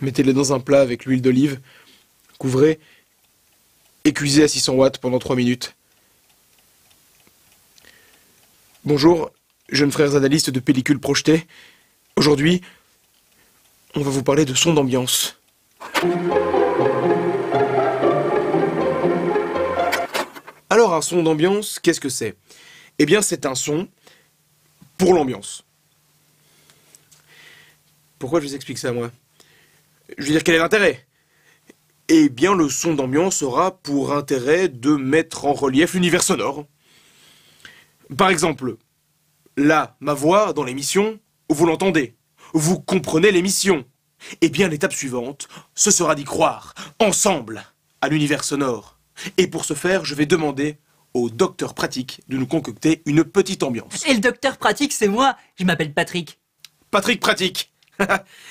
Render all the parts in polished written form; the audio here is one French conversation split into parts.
Mettez-les dans un plat avec l'huile d'olive, couvrez et cuisez à 600 watts pendant 3 minutes. Bonjour, jeunes frères analystes de pellicules projetées. Aujourd'hui, on va vous parler de son d'ambiance. Alors, un son d'ambiance, qu'est-ce que c'est? Eh bien, c'est un son pour l'ambiance. Pourquoi je vous explique ça, moi? Je veux dire, quel est l'intérêt? Eh bien, le son d'ambiance aura pour intérêt de mettre en relief l'univers sonore. Par exemple, là, ma voix dans l'émission, vous l'entendez, vous comprenez l'émission. Eh bien, l'étape suivante, ce sera d'y croire, ensemble, à l'univers sonore. Et pour ce faire, je vais demander au docteur Pratique de nous concocter une petite ambiance. Et le docteur Pratique, c'est moi. Je m'appelle Patrick. Patrick Pratique.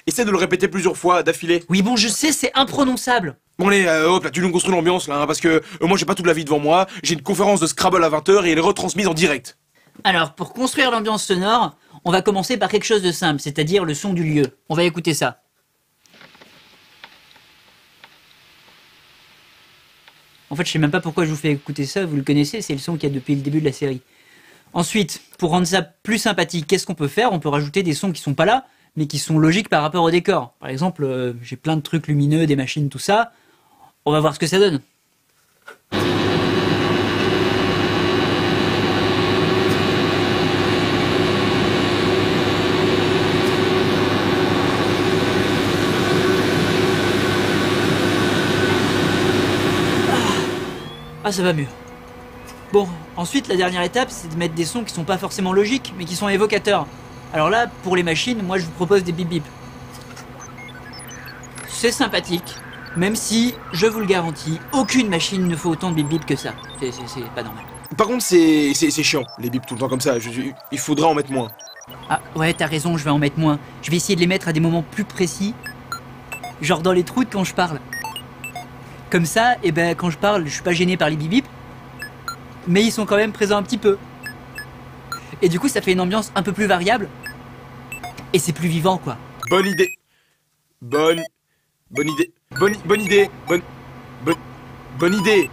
Essaie de le répéter plusieurs fois d'affilée. Oui, bon, je sais, c'est imprononçable. Bon allez, hop, là, tu nous construis l'ambiance, là, hein, parce que moi, j'ai pas toute la vie devant moi. J'ai une conférence de Scrabble à 20 h et elle est retransmise en direct. Alors, pour construire l'ambiance sonore, on va commencer par quelque chose de simple, c'est-à-dire le son du lieu. On va écouter ça. En fait, je sais même pas pourquoi je vous fais écouter ça, vous le connaissez, c'est le son qu'il y a depuis le début de la série. Ensuite, pour rendre ça plus sympathique, qu'est-ce qu'on peut faire? On peut rajouter des sons qui sont pas là, mais qui sont logiques par rapport au décor. Par exemple, j'ai plein de trucs lumineux, des machines, tout ça. On va voir ce que ça donne. Ah, ça va mieux. Bon, ensuite, la dernière étape, c'est de mettre des sons qui sont pas forcément logiques, mais qui sont évocateurs. Alors là, pour les machines, moi je vous propose des bip bip. C'est sympathique, même si, je vous le garantis, aucune machine ne fait autant de bip bip que ça. C'est pas normal. Par contre, c'est chiant, les bips tout le temps comme ça. Il faudra en mettre moins. Ah ouais, t'as raison, je vais en mettre moins. Je vais essayer de les mettre à des moments plus précis. Genre dans les trous quand je parle. Comme ça, et ben quand je parle, je suis pas gêné par les bip bip. Mais ils sont quand même présents un petit peu. Et du coup, ça fait une ambiance un peu plus variable. Et c'est plus vivant, quoi. Bonne idée. Bonne idée. Bonne idée. Bonne idée.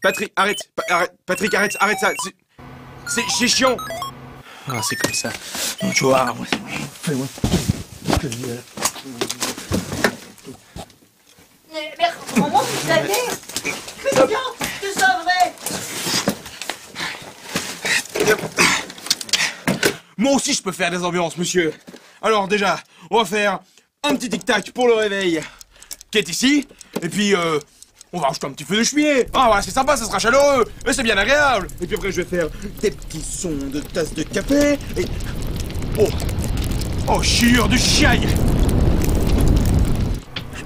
Patrick, arrête. Patrick, arrête ça. C'est chiant. Ah, c'est comme ça. Tu vois, fais-moi. Mais comment vous savez? Christian, c'est ça vrai? Moi aussi, je peux faire des ambiances, monsieur. Alors déjà, on va faire un petit tic-tac pour le réveil qui est ici. Et puis, on va rajouter un petit feu de cheminée. Ah, voilà, c'est sympa, ça sera chaleureux. Et c'est bien agréable. Et puis après, je vais faire des petits sons de tasses de café. Et... Oh, chiure du chiaille.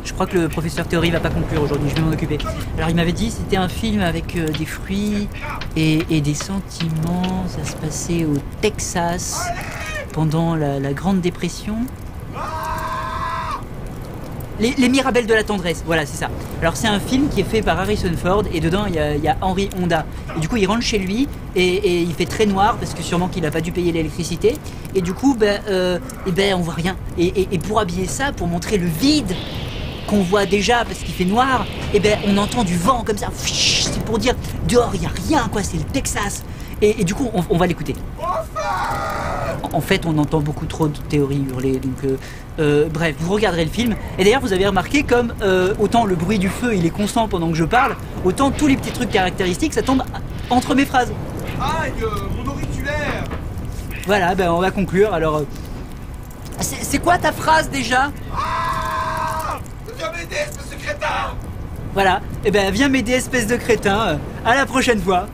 Je crois que le professeur Théorie va pas conclure aujourd'hui, je vais m'en occuper. Alors il m'avait dit c'était un film avec des fruits et des sentiments. Ça se passait au Texas pendant la Grande Dépression. Les Mirabelles de la tendresse, voilà c'est ça. Alors c'est un film qui est fait par Harrison Ford et dedans il y a Henry Honda. Et du coup il rentre chez lui et il fait très noir parce que sûrement qu'il a pas dû payer l'électricité. Et du coup on voit rien. Et pour habiller ça, pour montrer le vide qu'on voit déjà parce qu'il fait noir, on entend du vent comme ça. C'est pour dire dehors il y a rien quoi, c'est le Texas. Et du coup on va l'écouter. En fait on entend beaucoup trop de théories hurler, donc bref, vous regarderez le film. Et d'ailleurs vous avez remarqué comme autant le bruit du feu il est constant pendant que je parle, autant tous les petits trucs caractéristiques ça tombe entre mes phrases. Aïe, mon auriculaire. Voilà, on va conclure alors. C'est quoi ta phrase déjà? Viens m'aider, espèce de crétin. Voilà, viens m'aider espèce de crétin, à la prochaine fois.